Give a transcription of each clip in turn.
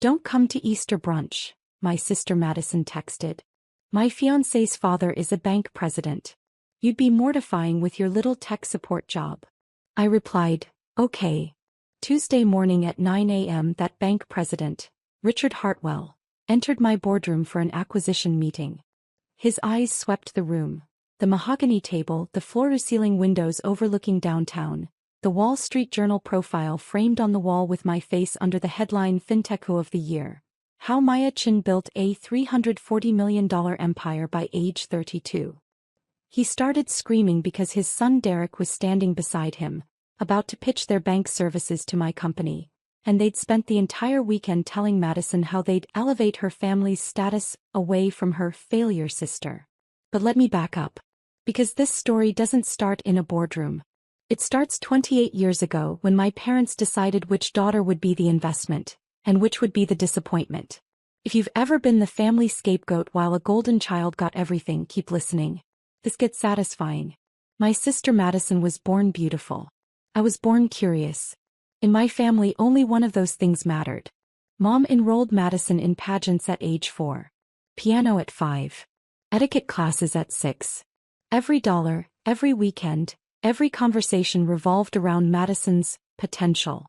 Don't come to Easter brunch, my sister Madison texted. My fiancé's father is a bank president. You'd be mortifying with your little tech support job. I replied, okay. Tuesday morning at 9 a.m. that bank president, Richard Hartwell, entered my boardroom for an acquisition meeting. His eyes swept the room. The mahogany table, the floor-to-ceiling windows overlooking downtown, the Wall Street Journal profile framed on the wall with my face under the headline FinTecho of the Year. How Maya Chin Built a $340 million empire by age 32. He started screaming because his son Derek was standing beside him, about to pitch their bank services to my company, and they'd spent the entire weekend telling Madison how they'd elevate her family's status away from her failure sister. But let me back up. Because this story doesn't start in a boardroom. It starts 28 years ago when my parents decided which daughter would be the investment, and which would be the disappointment. If you've ever been the family scapegoat while a golden child got everything, keep listening. This gets satisfying. My sister Madison was born beautiful. I was born curious. In my family only one of those things mattered. Mom enrolled Madison in pageants at age 4. Piano at 5. Etiquette classes at 6. Every dollar, every weekend, every conversation revolved around Madison's potential.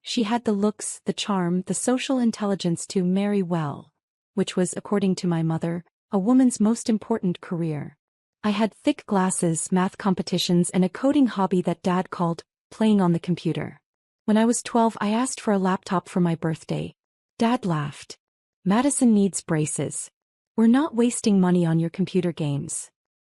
She had the looks, the charm, the social intelligence to marry well, which was, according to my mother, a woman's most important career. I had thick glasses, math competitions, and a coding hobby that Dad called playing on the computer. When I was 12, I asked for a laptop for my birthday. Dad laughed. Madison needs braces. We're not wasting money on your computer games.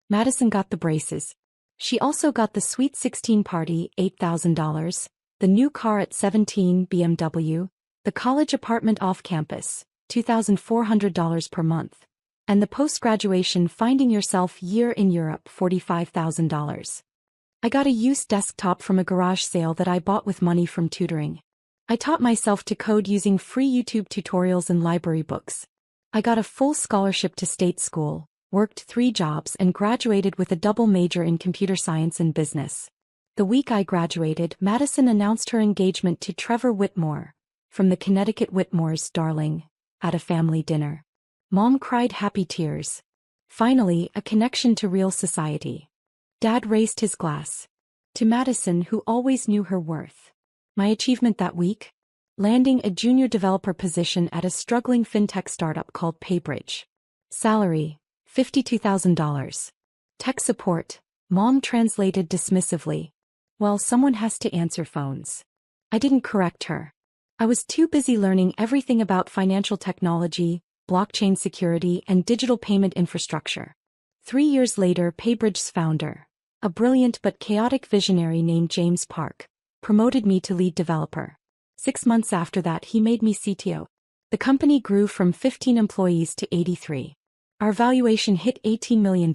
Madison got the braces. She also got the Sweet 16 party, $8,000, the new car at 17, BMW, the college apartment off campus, $2,400 per month, and the post-graduation Finding Yourself year in Europe, $45,000. I got a used desktop from a garage sale that I bought with money from tutoring. I taught myself to code using free YouTube tutorials and library books. I got a full scholarship to state school, worked 3 jobs, and graduated with a double major in computer science and business. The week I graduated, Madison announced her engagement to Trevor Whitmore, from the Connecticut Whitmores, darling, at a family dinner. Mom cried happy tears. Finally, a connection to real society. Dad raised his glass. To Madison, who always knew her worth. My achievement that week? Landing a junior developer position at a struggling fintech startup called PayBridge. Salary, $52,000. Tech support, Mom translated dismissively. Well, someone has to answer phones. I didn't correct her. I was too busy learning everything about financial technology, blockchain security, and digital payment infrastructure. 3 years later, PayBridge's founder, a brilliant but chaotic visionary named James Park, promoted me to lead developer. 6 months after that, he made me CTO. The company grew from 15 employees to 83. Our valuation hit $18 million.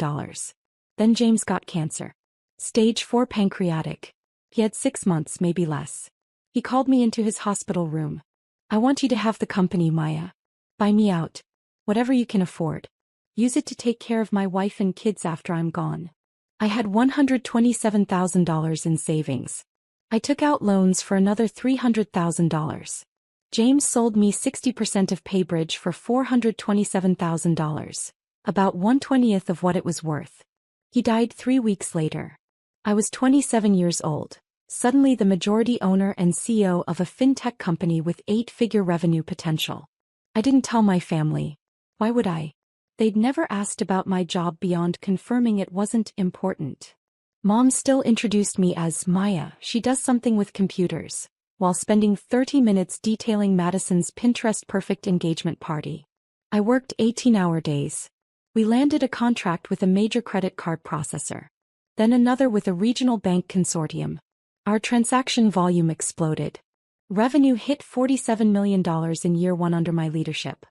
Then James got cancer. Stage 4 pancreatic. He had 6 months, maybe less. He called me into his hospital room. I want you to have the company, Maya. Buy me out. Whatever you can afford. Use it to take care of my wife and kids after I'm gone. I had $127,000 in savings. I took out loans for another $300,000. James sold me 60% of PayBridge for $427,000, about 1/20th of what it was worth. He died 3 weeks later. I was 27 years old, suddenly the majority owner and CEO of a fintech company with 8-figure revenue potential. I didn't tell my family. Why would I? They'd never asked about my job beyond confirming it wasn't important. Mom still introduced me as Maya. She does something with computers, while spending 30 minutes detailing Madison's Pinterest-perfect engagement party. I worked 18-hour days. We landed a contract with a major credit card processor. Then another with a regional bank consortium. Our transaction volume exploded. Revenue hit $47 million in year 1 under my leadership.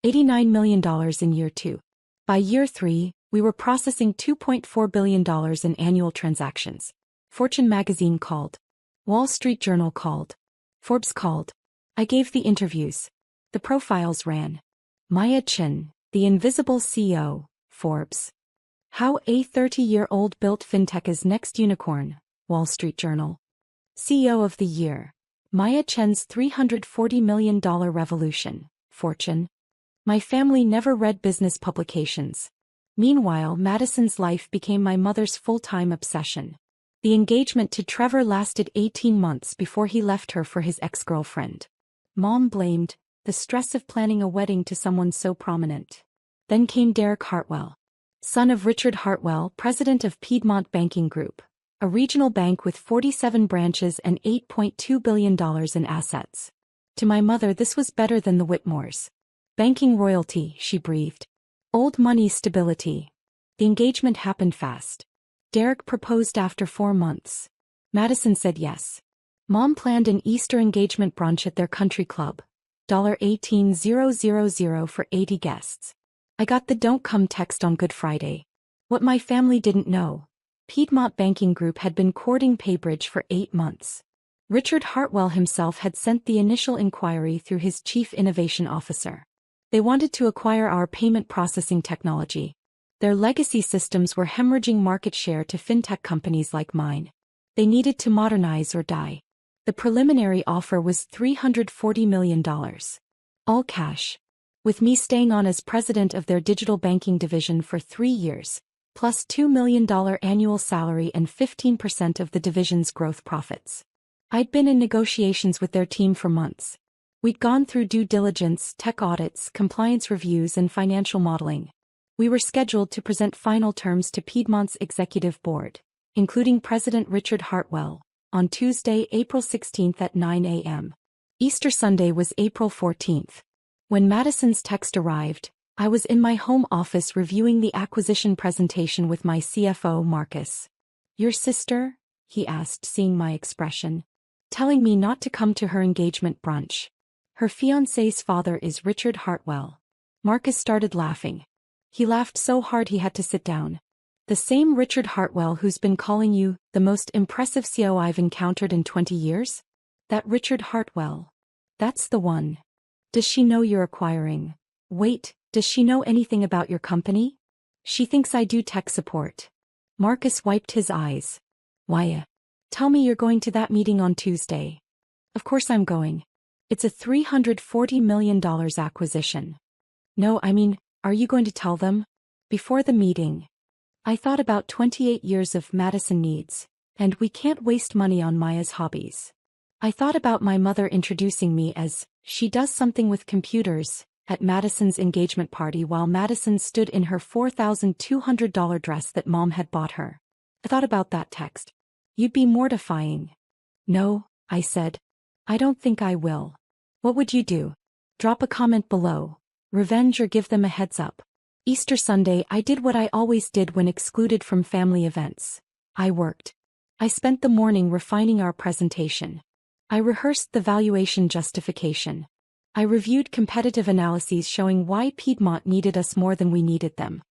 $89 million in year 2. By year 3, we were processing $2.4 billion in annual transactions. Fortune magazine called. Wall Street Journal called. Forbes called. I gave the interviews. The profiles ran. Maya Chin, the invisible CEO, Forbes. How a 30-year-old built fintech's next unicorn, Wall Street Journal. CEO of the Year, Maya Chen's $340 million revolution, fortune. My family never read business publications. Meanwhile, Madison's life became my mother's full-time obsession. The engagement to Trevor lasted 18 months before he left her for his ex-girlfriend. Mom blamed the stress of planning a wedding to someone so prominent. Then came Derek Hartwell, son of Richard Hartwell, president of Piedmont Banking Group, a regional bank with 47 branches and $8.2 billion in assets. To my mother, this was better than the Whitmores. Banking royalty, she breathed. Old money stability. The engagement happened fast. Derek proposed after 4 months. Madison said yes. Mom planned an Easter engagement brunch at their country club. $18,000 for 80 guests. I got the "don't come" text on Good Friday. What my family didn't know: Piedmont Banking Group had been courting Paybridge for 8 months. Richard Hartwell himself had sent the initial inquiry through his chief innovation officer. They wanted to acquire our payment processing technology. Their legacy systems were hemorrhaging market share to fintech companies like mine. They needed to modernize or die. The preliminary offer was $340 million. All cash. With me staying on as president of their digital banking division for 3 years, plus $2 million annual salary and 15% of the division's growth profits. I'd been in negotiations with their team for months. We'd gone through due diligence, tech audits, compliance reviews, and financial modeling. We were scheduled to present final terms to Piedmont's executive board, including President Richard Hartwell, on Tuesday, April 16 at 9 a.m. Easter Sunday was April 14th. When Madison's text arrived, I was in my home office reviewing the acquisition presentation with my CFO, Marcus. "Your sister?" he asked, seeing my expression. "Telling me not to come to her engagement brunch. Her fiancé's father is Richard Hartwell." Marcus started laughing. He laughed so hard he had to sit down. "The same Richard Hartwell who's been calling you the most impressive CEO I've encountered in 20 years? That Richard Hartwell. That's the one. Does she know you're acquiring? Wait, does she know anything about your company? She thinks I do tech support." Marcus wiped his eyes. "Why? Tell me you're going to that meeting on Tuesday." "Of course I'm going. It's a $340 million acquisition." "No, I mean, are you going to tell them?" "Before the meeting." I thought about 28 years of Madison needs, and we can't waste money on Maya's hobbies. I thought about my mother introducing me as "she does something with computers" at Madison's engagement party while Madison stood in her $4,200 dress that Mom had bought her. I thought about that text. "You'd be mortifying." "No," I said. "I don't think I will." "What would you do?" Drop a comment below. Revenge or give them a heads up. Easter Sunday, I did what I always did when excluded from family events. I worked. I spent the morning refining our presentation. I rehearsed the valuation justification. I reviewed competitive analyses showing why Piedmont needed us more than we needed them.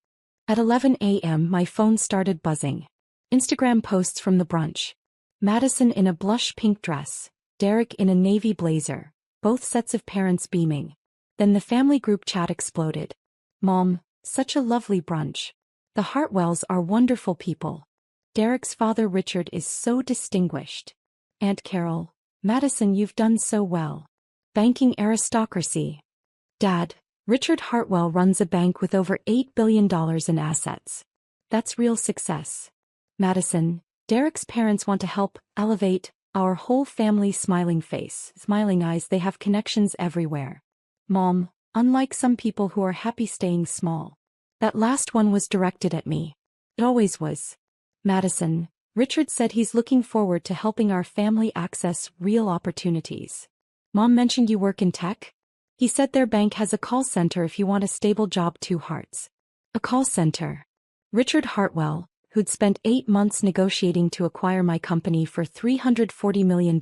At 11 a.m. my phone started buzzing. Instagram posts from the brunch. Madison in a blush pink dress, Derek in a navy blazer, both sets of parents beaming. Then the family group chat exploded. "Mom, such a lovely brunch. The Hartwells are wonderful people. Derek's father Richard is so distinguished. Aunt Carol, Madison, you've done so well. Banking aristocracy. Dad, Richard Hartwell runs a bank with over $8 billion in assets. That's real success. Madison, Derek's parents want to help elevate our whole family." Smiling face, smiling eyes, they have connections everywhere. Mom, unlike some people who are happy staying small. That last one was directed at me. It always was. Madison, Richard said he's looking forward to helping our family access real opportunities. Mom mentioned you work in tech? He said their bank has a call center if you want a stable job. 2 hearts. A call center. Richard Hartwell, who'd spent 8 months negotiating to acquire my company for $340 million,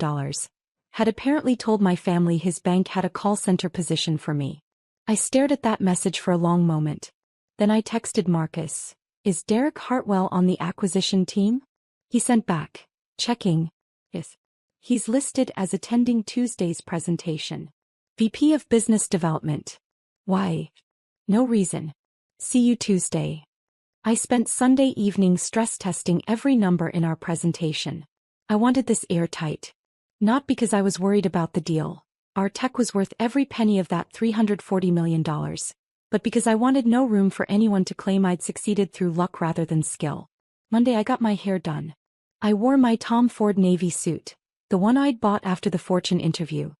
had apparently told my family his bank had a call center position for me. I stared at that message for a long moment. Then I texted Marcus, "Is Derek Hartwell on the acquisition team?" He sent back, "Checking. Yes. He's listed as attending Tuesday's presentation. VP of Business Development. Why? No reason. See you Tuesday." I spent Sunday evening stress testing every number in our presentation. I wanted this airtight. Not because I was worried about the deal. Our tech was worth every penny of that $340 million. But because I wanted no room for anyone to claim I'd succeeded through luck rather than skill. Monday I got my hair done. I wore my Tom Ford navy suit, the one I'd bought after the Fortune interview.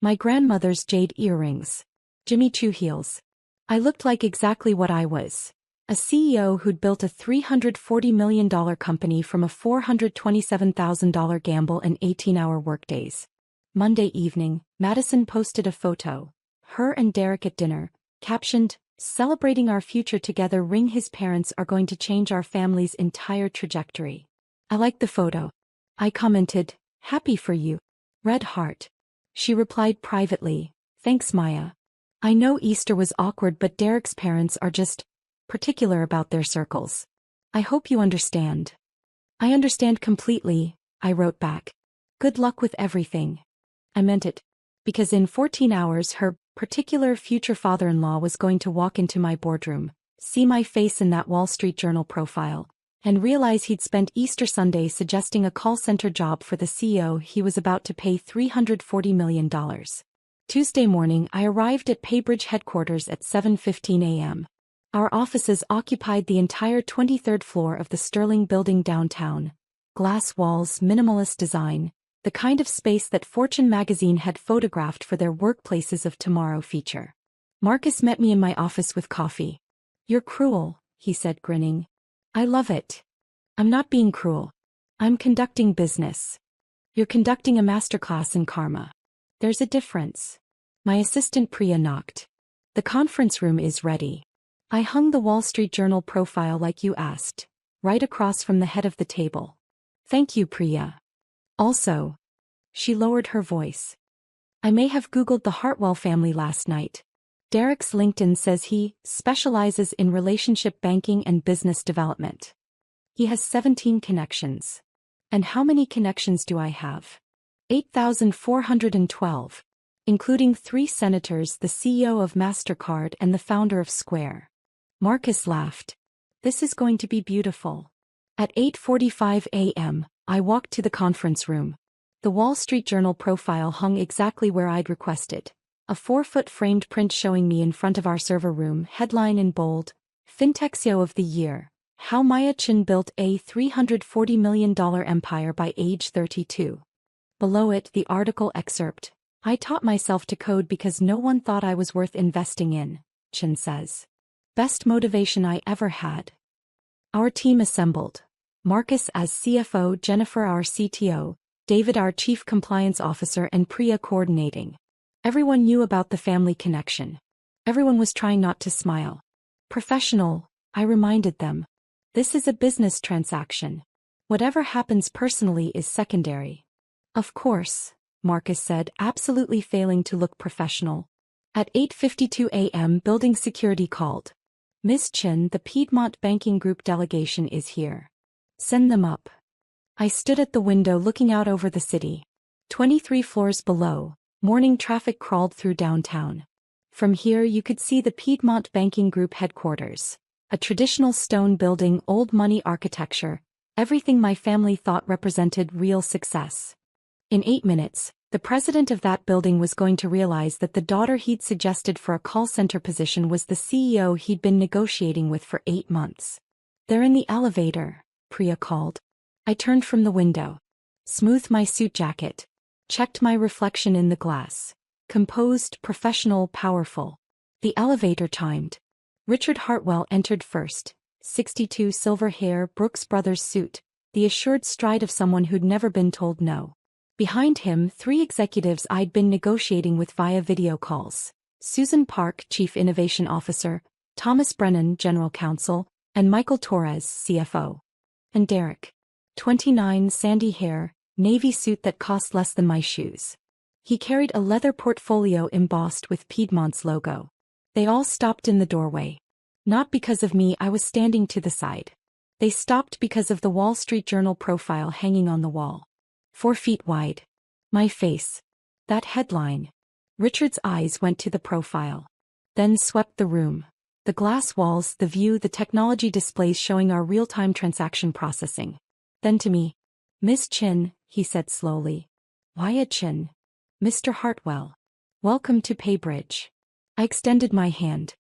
My grandmother's jade earrings. Jimmy Choo heels. I looked like exactly what I was. A CEO who'd built a $340 million company from a $427,000 gamble and 18-hour workdays. Monday evening, Madison posted a photo. Her and Derek at dinner, captioned, "Celebrating our future together. His parents are going to change our family's entire trajectory." I liked the photo. I commented, "Happy for you. Red heart." She replied privately, "Thanks, Maya. I know Easter was awkward, but Derek's parents are just particular about their circles. I hope you understand." "I understand completely," I wrote back. "Good luck with everything." I meant it. Because in 14 hours her particular future father-in-law was going to walk into my boardroom, see my face in that Wall Street Journal profile, and realize he'd spent Easter Sunday suggesting a call center job for the CEO he was about to pay $340 million. Tuesday morning I arrived at Paybridge headquarters at 7:15 a.m. Our offices occupied the entire 23rd floor of the Sterling building downtown. Glass walls, minimalist design, the kind of space that Fortune magazine had photographed for their Workplaces of Tomorrow feature. Marcus met me in my office with coffee. "You're cruel," he said, grinning. "I love it." "I'm not being cruel. I'm conducting business." "You're conducting a masterclass in karma." "There's a difference." My assistant Priya knocked. "The conference room is ready." I hung the Wall Street Journal profile like you asked, right across from the head of the table. "Thank you, Priya. Also," she lowered her voice, "I may have Googled the Hartwell family last night. Derek's LinkedIn says he specializes in relationship banking and business development. He has 17 connections. And how many connections do I have? 8,412, including 3 senators, the CEO of MasterCard and the founder of Square." Marcus laughed. "This is going to be beautiful." At 8:45 a.m., I walked to the conference room. The Wall Street Journal profile hung exactly where I'd requested. A 4-foot framed print showing me in front of our server room, headline in bold, "FinTech CEO of the Year, How Maya Chin Built a $340 million Empire by Age 32. Below it, the article excerpt, "I taught myself to code because no one thought I was worth investing in," Chin says. "Best motivation I ever had." Our team assembled. Marcus as CFO, Jennifer our CTO, David our Chief Compliance Officer and Priya coordinating. Everyone knew about the family connection. Everyone was trying not to smile. "Professional," I reminded them. "This is a business transaction. Whatever happens personally is secondary." "Of course," Marcus said, absolutely failing to look professional. At 8:52 a.m. building security called. "Ms. Chin, the Piedmont Banking Group delegation is here. Send them up." I stood at the window looking out over the city. 23 floors below, morning traffic crawled through downtown. From here you could see the Piedmont Banking Group headquarters. A traditional stone building, old money architecture, everything my family thought represented real success. In 8 minutes, the president of that building was going to realize that the daughter he'd suggested for a call center position was the CEO he'd been negotiating with for 8 months. "They're in the elevator," Priya called. I turned from the window. Smoothed my suit jacket. Checked my reflection in the glass. Composed, professional, powerful. The elevator chimed. Richard Hartwell entered first. 62, silver hair, Brooks Brothers suit. The assured stride of someone who'd never been told no. Behind him, 3 executives I'd been negotiating with via video calls. Susan Park, Chief Innovation Officer, Thomas Brennan, General Counsel, and Michael Torres, CFO. And Derek. 29, sandy hair, navy suit that cost less than my shoes. He carried a leather portfolio embossed with Piedmont's logo. They all stopped in the doorway. Not because of me, I was standing to the side. They stopped because of the Wall Street Journal profile hanging on the wall. 4 feet wide. My face. That headline. Richard's eyes went to the profile. Then swept the room. The glass walls, the view, the technology displays showing our real-time transaction processing. Then to me. Ms. Chin, he said slowly. Waya Chin. Mr. Hartwell. Welcome to Paybridge. I extended my hand.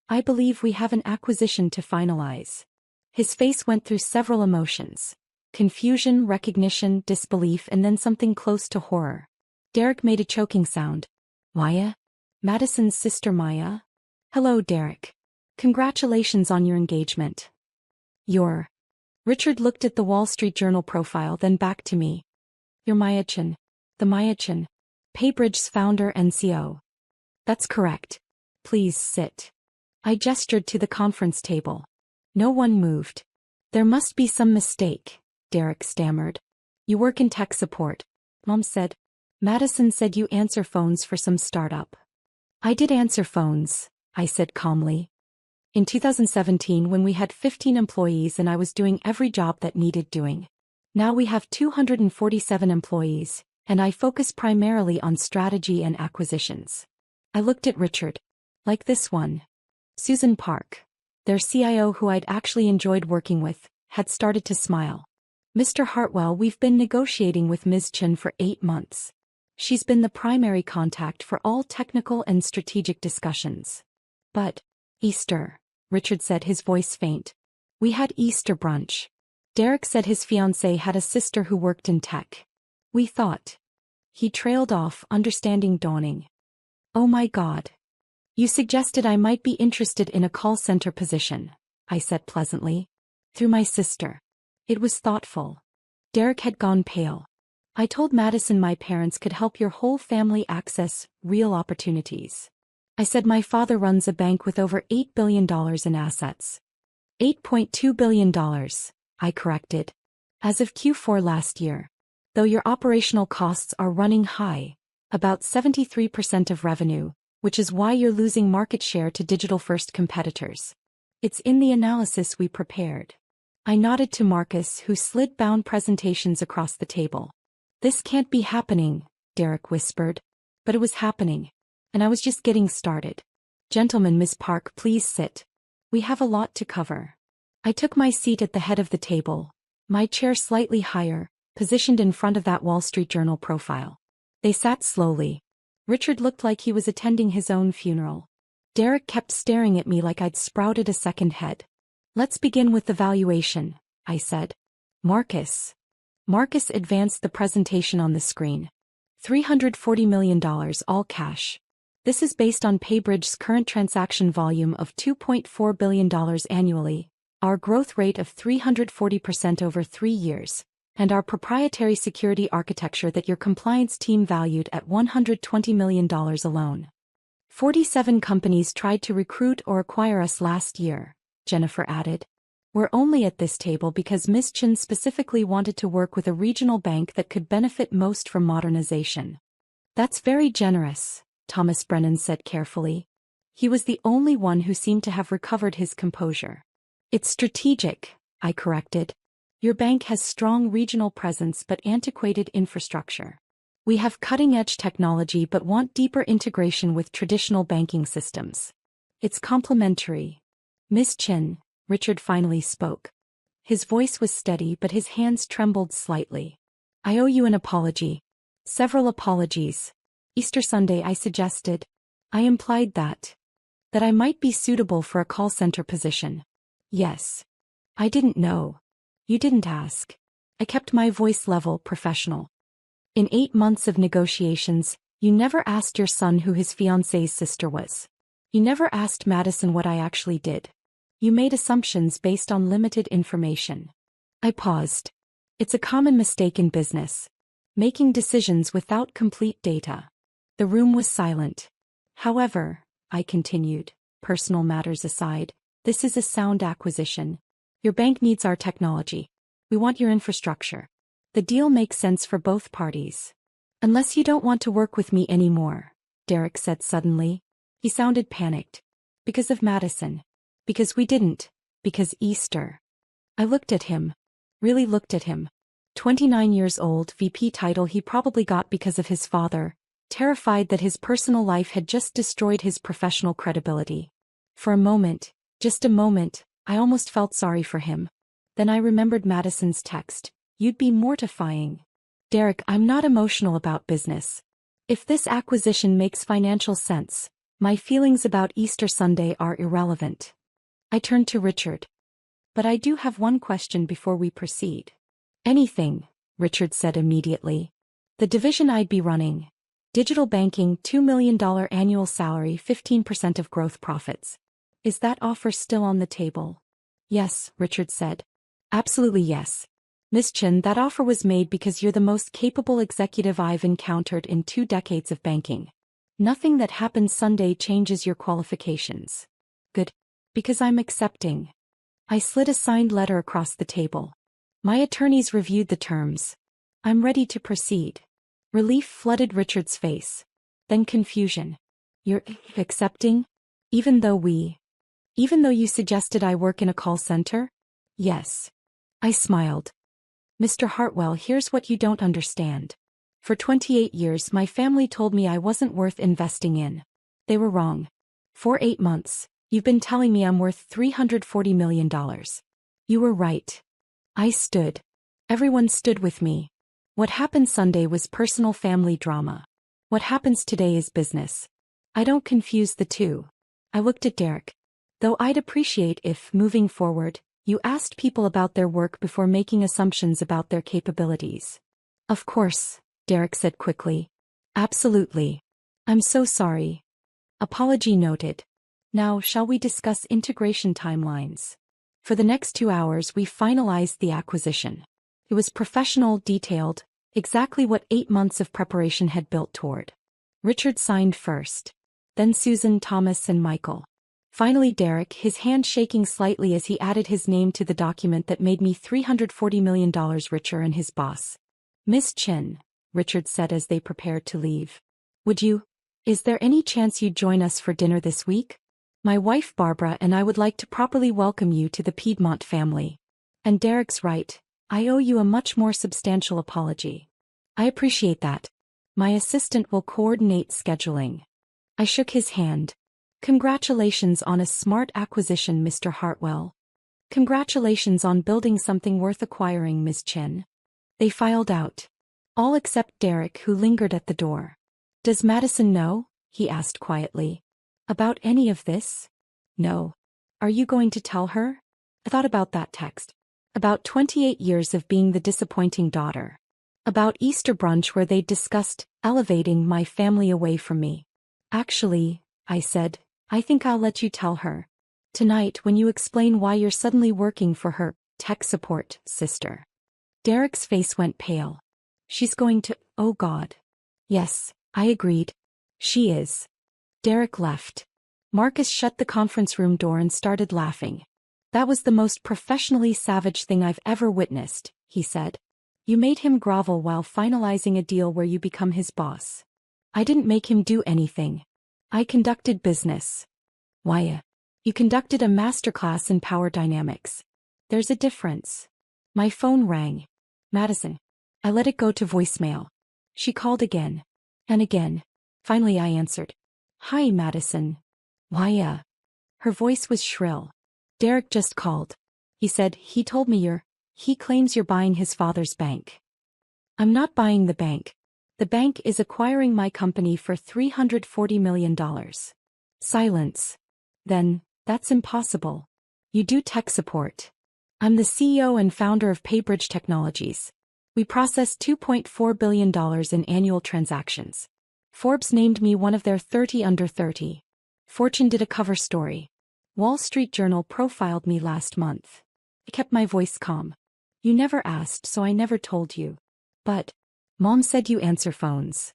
I believe we have an acquisition to finalize. His face went through several emotions. Confusion, recognition, disbelief, and then something close to horror. Derek made a choking sound. Maya? Madison's sister Maya? Hello, Derek. Congratulations on your engagement. Richard looked at the Wall Street Journal profile, then back to me. You're Maya Chin. The Maya Chin. Paybridge's founder and CEO. That's correct. Please sit. I gestured to the conference table. No one moved. There must be some mistake, Derek stammered. You work in tech support, Mom said. Madison said you answer phones for some startup. I did answer phones, I said calmly. In 2017 when we had 15 employees and I was doing every job that needed doing. Now we have 247 employees, and I focus primarily on strategy and acquisitions. I looked at Richard. Like this one. Susan Park, their CIO who I'd actually enjoyed working with, had started to smile. Mr. Hartwell, we've been negotiating with Ms. Chin for 8 months. She's been the primary contact for all technical and strategic discussions. But, Easter, Richard said, his voice faint. We had Easter brunch. Derek said his fiancé had a sister who worked in tech. We thought. He trailed off, understanding dawning. Oh my God. You suggested I might be interested in a call center position, I said pleasantly. Through my sister. It was thoughtful. Derek had gone pale. I told Madison my parents could help your whole family access real opportunities. I said my father runs a bank with over $8 billion in assets. $8.2 billion, I corrected. As of Q4 last year. Though your operational costs are running high, about 73% of revenue, which is why you're losing market share to digital-first competitors. It's in the analysis we prepared. I nodded to Marcus, who slid bound presentations across the table. This can't be happening, Derek whispered. But it was happening. And I was just getting started. Gentlemen, Miss Park, please sit. We have a lot to cover. I took my seat at the head of the table, my chair slightly higher, positioned in front of that Wall Street Journal profile. They sat slowly. Richard looked like he was attending his own funeral. Derek kept staring at me like I'd sprouted a second head. Let's begin with the valuation, I said. Marcus advanced the presentation on the screen. $340 million, all cash. This is based on Paybridge's current transaction volume of $2.4 billion annually, our growth rate of 340% over 3 years, and our proprietary security architecture that your compliance team valued at $120 million alone. 47 companies tried to recruit or acquire us last year, Jennifer added. We're only at this table because Ms. Chin specifically wanted to work with a regional bank that could benefit most from modernization. That's very generous, Thomas Brennan said carefully. He was the only one who seemed to have recovered his composure. It's strategic, I corrected. Your bank has strong regional presence but antiquated infrastructure. We have cutting-edge technology but want deeper integration with traditional banking systems. It's complementary. Ms. Chin, Richard finally spoke. His voice was steady but his hands trembled slightly. I owe you an apology. Several apologies. Easter Sunday I suggested. I implied that I might be suitable for a call center position. Yes. I didn't know. You didn't ask. I kept my voice level, professional. In 8 months of negotiations, you never asked your son who his fiancé's sister was. You never asked Madison what I actually did. You made assumptions based on limited information. I paused. It's a common mistake in business. Making decisions without complete data. The room was silent. However, I continued, personal matters aside, this is a sound acquisition. Your bank needs our technology. We want your infrastructure. The deal makes sense for both parties. Unless you don't want to work with me anymore, Derek said suddenly. He sounded panicked. Because of Madison. Because we didn't. Because Easter. I looked at him. Really looked at him. 29 years old, VP title he probably got because of his father, terrified that his personal life had just destroyed his professional credibility. For a moment, just a moment, I almost felt sorry for him. Then I remembered Madison's text. You'd be mortifying. Derek, I'm not emotional about business. If this acquisition makes financial sense, my feelings about Easter Sunday are irrelevant. I turned to Richard. But I do have one question before we proceed. Anything, Richard said immediately. The division I'd be running. Digital banking, $2 million annual salary, 15% of growth profits. Is that offer still on the table? Yes, Richard said. Absolutely yes. Miss Chin, that offer was made because you're the most capable executive I've encountered in 2 decades of banking. Nothing that happens Sunday changes your qualifications. Good. Because I'm accepting. I slid a signed letter across the table. My attorneys reviewed the terms. I'm ready to proceed. Relief flooded Richard's face. Then confusion. You're accepting? Even though you suggested I work in a call center? Yes. I smiled. Mr. Hartwell, here's what you don't understand. For 28 years my family told me I wasn't worth investing in. They were wrong. For 8 months, you've been telling me I'm worth $340 million. You were right. I stood. Everyone stood with me. What happened Sunday was personal family drama. What happens today is business. I don't confuse the two. I looked at Derek. Though I'd appreciate if, moving forward, you asked people about their work before making assumptions about their capabilities. Of course, Derek said quickly. Absolutely. I'm so sorry. Apology noted. Now, shall we discuss integration timelines? For the next 2 hours we finalized the acquisition. It was professional, detailed, exactly what 8 months of preparation had built toward. Richard signed first. Then Susan, Thomas, and Michael. Finally Derek, his hand shaking slightly as he added his name to the document that made me $340 million richer and his boss. Miss Chin, Richard said as they prepared to leave. Is there any chance you'd join us for dinner this week? My wife Barbara and I would like to properly welcome you to the Piedmont family. And Derek's right, I owe you a much more substantial apology. I appreciate that. My assistant will coordinate scheduling. I shook his hand. Congratulations on a smart acquisition, Mr. Hartwell. Congratulations on building something worth acquiring, Ms. Chin. They filed out. All except Derek, who lingered at the door. Does Madison know? He asked quietly. About any of this? No. Are you going to tell her? I thought about that text. About 28 years of being the disappointing daughter. About Easter brunch where they discussed elevating my family away from me. Actually, I said, I think I'll let you tell her. Tonight when you explain why you're suddenly working for her tech support sister. Derek's face went pale. She's going to, oh God. Yes, I agreed. She is. Derek left. Marcus shut the conference room door and started laughing. That was the most professionally savage thing I've ever witnessed, he said. You made him grovel while finalizing a deal where you become his boss. I didn't make him do anything. I conducted business. Why? You conducted a masterclass in power dynamics. There's a difference. My phone rang. Madison. I let it go to voicemail. She called again. And again. Finally I answered. Hi, Madison. Why? Her voice was shrill. Derek just called. He said, he told me he claims you're buying his father's bank. I'm not buying the bank. The bank is acquiring my company for $340 million. Silence. Then, that's impossible. You do tech support. I'm the CEO and founder of PayBridge Technologies. We process $2.4 billion in annual transactions. Forbes named me one of their 30 under 30. Fortune did a cover story. Wall Street Journal profiled me last month. I kept my voice calm. You never asked, so I never told you. But, Mom said you answer phones.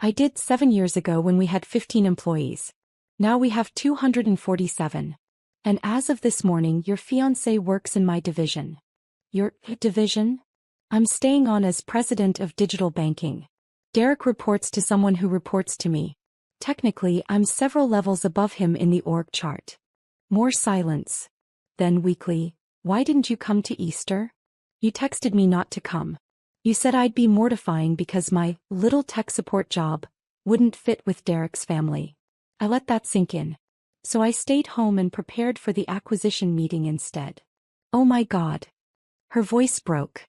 I did 7 years ago when we had 15 employees. Now we have 247. And as of this morning, your fiancé works in my division. Your division? I'm staying on as president of digital banking. Derek reports to someone who reports to me. Technically, I'm several levels above him in the org chart. More silence. Then weakly, why didn't you come to Easter? You texted me not to come. You said I'd be mortifying because my little tech support job wouldn't fit with Derek's family. I let that sink in. So I stayed home and prepared for the acquisition meeting instead. Oh my God. Her voice broke.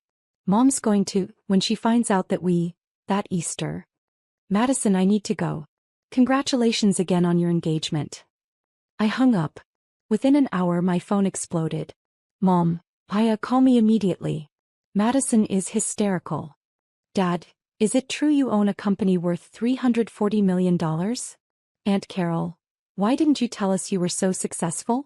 Mom's going to, when she finds out that Easter. Madison, I need to go. Congratulations again on your engagement. I hung up. Within an hour my phone exploded. Mom, Aya, call me immediately. Madison is hysterical. Dad, is it true you own a company worth $340 million? Aunt Carol, why didn't you tell us you were so successful?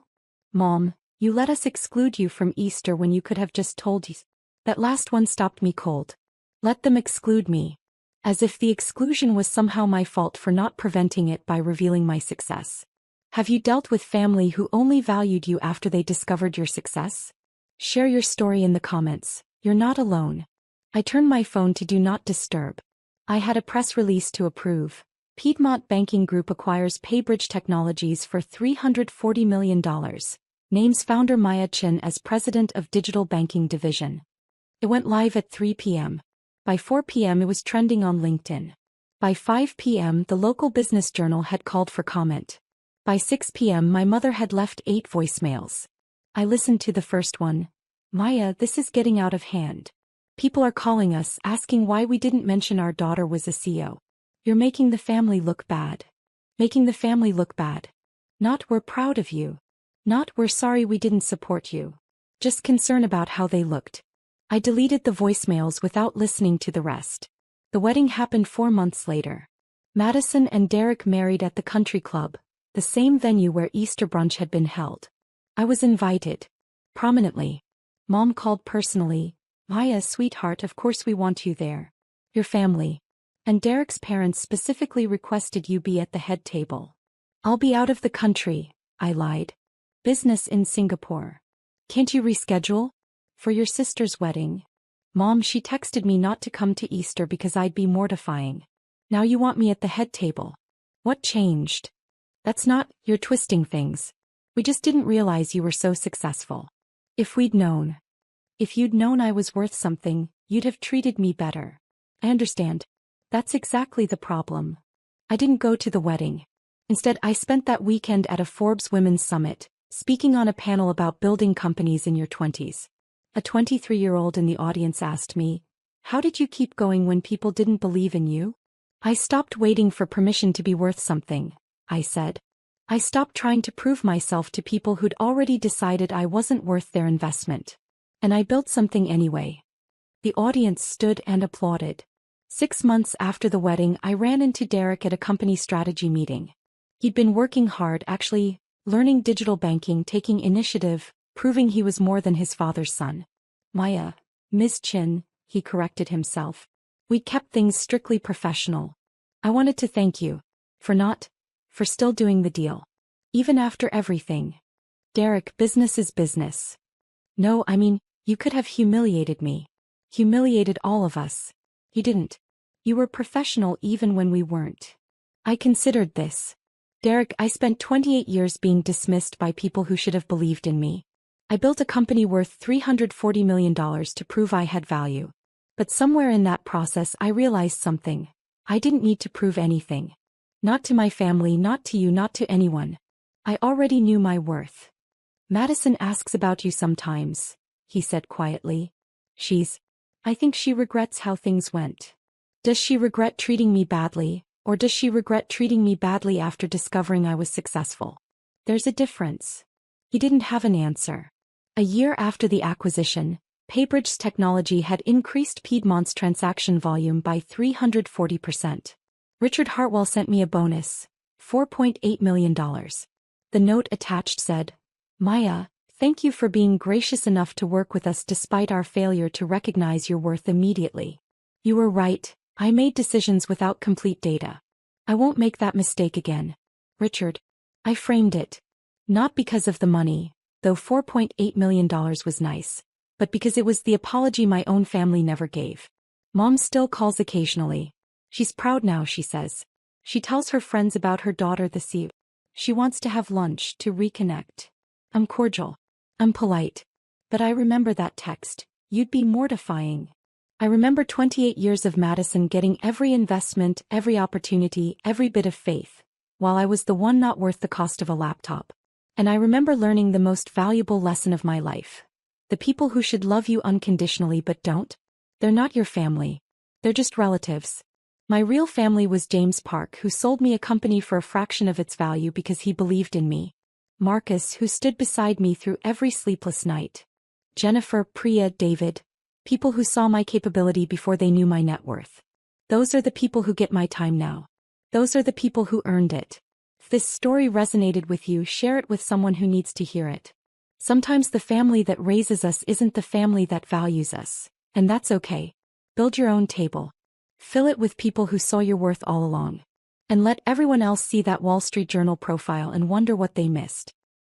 Mom, you let us exclude you from Easter when you could have just told us. That last one stopped me cold. Let them exclude me. As if the exclusion was somehow my fault for not preventing it by revealing my success. Have you dealt with family who only valued you after they discovered your success? Share your story in the comments. You're not alone. I turned my phone to Do Not Disturb. I had a press release to approve. Piedmont Banking Group acquires PayBridge Technologies for $340 million. Names founder Maya Chin as president of Digital Banking Division. It went live at 3 p.m. By 4 p.m. it was trending on LinkedIn. By 5 p.m. the local business journal had called for comment. By 6 p.m. my mother had left 8 voicemails. I listened to the first one. Maya, this is getting out of hand. People are calling us, asking why we didn't mention our daughter was a CEO. You're making the family look bad. Making the family look bad. Not we're proud of you. Not we're sorry we didn't support you. Just concern about how they looked. I deleted the voicemails without listening to the rest. The wedding happened 4 months later. Madison and Derek married at the country club, the same venue where Easter brunch had been held. I was invited. Prominently. Mom called personally. Maya, sweetheart, of course we want you there. Your family. And Derek's parents specifically requested you be at the head table. I'll be out of the country, I lied. Business in Singapore. Can't you reschedule? For your sister's wedding. Mom, she texted me not to come to Easter because I'd be mortifying. Now you want me at the head table. What changed? That's not, you're twisting things. We just didn't realize you were so successful. If you'd known I was worth something, you'd have treated me better. I understand. That's exactly the problem. I didn't go to the wedding. Instead, I spent that weekend at a Forbes Women's Summit, speaking on a panel about building companies in your 20s. A 23-year-old in the audience asked me, how did you keep going when people didn't believe in you? I stopped waiting for permission to be worth something, I said. I stopped trying to prove myself to people who'd already decided I wasn't worth their investment. And I built something anyway. The audience stood and applauded. 6 months after the wedding, I ran into Derek at a company strategy meeting. He'd been working hard, actually, learning digital banking, taking initiative, proving he was more than his father's son. Maya, Ms. Chin, he corrected himself. We'd kept things strictly professional. I wanted to thank you. For still doing the deal. Even after everything. Derek, business is business. No, I mean, you could have humiliated me. Humiliated all of us. You didn't. You were professional even when we weren't. I considered this. Derek, I spent 28 years being dismissed by people who should have believed in me. I built a company worth $340 million to prove I had value. But somewhere in that process I realized something. I didn't need to prove anything. Not to my family, not to you, not to anyone. I already knew my worth. Madison asks about you sometimes, he said quietly. I think she regrets how things went. Does she regret treating me badly, or does she regret treating me badly after discovering I was successful? There's a difference. He didn't have an answer. A year after the acquisition, PayBridge's technology had increased Piedmont's transaction volume by 340%. Richard Hartwell sent me a bonus, $4.8 million. The note attached said, Maya, thank you for being gracious enough to work with us despite our failure to recognize your worth immediately. You were right, I made decisions without complete data. I won't make that mistake again. Richard. I framed it. Not because of the money, though $4.8 million was nice, but because it was the apology my own family never gave. Mom still calls occasionally. She's proud now, she says. She tells her friends about her daughter this eve. She wants to have lunch to reconnect. I'm cordial. I'm polite. But I remember that text. You'd be mortifying. I remember 28 years of Madison getting every investment, every opportunity, every bit of faith, while I was the one not worth the cost of a laptop. And I remember learning the most valuable lesson of my life. The people who should love you unconditionally but don't. They're not your family. They're just relatives. My real family was James Park, who sold me a company for a fraction of its value because he believed in me. Marcus, who stood beside me through every sleepless night. Jennifer, Priya, David. People who saw my capability before they knew my net worth. Those are the people who get my time now. Those are the people who earned it. If this story resonated with you, share it with someone who needs to hear it. Sometimes the family that raises us isn't the family that values us, and that's okay. Build your own table. Fill it with people who saw your worth all along. And let everyone else see that Wall Street Journal profile and wonder what they missed.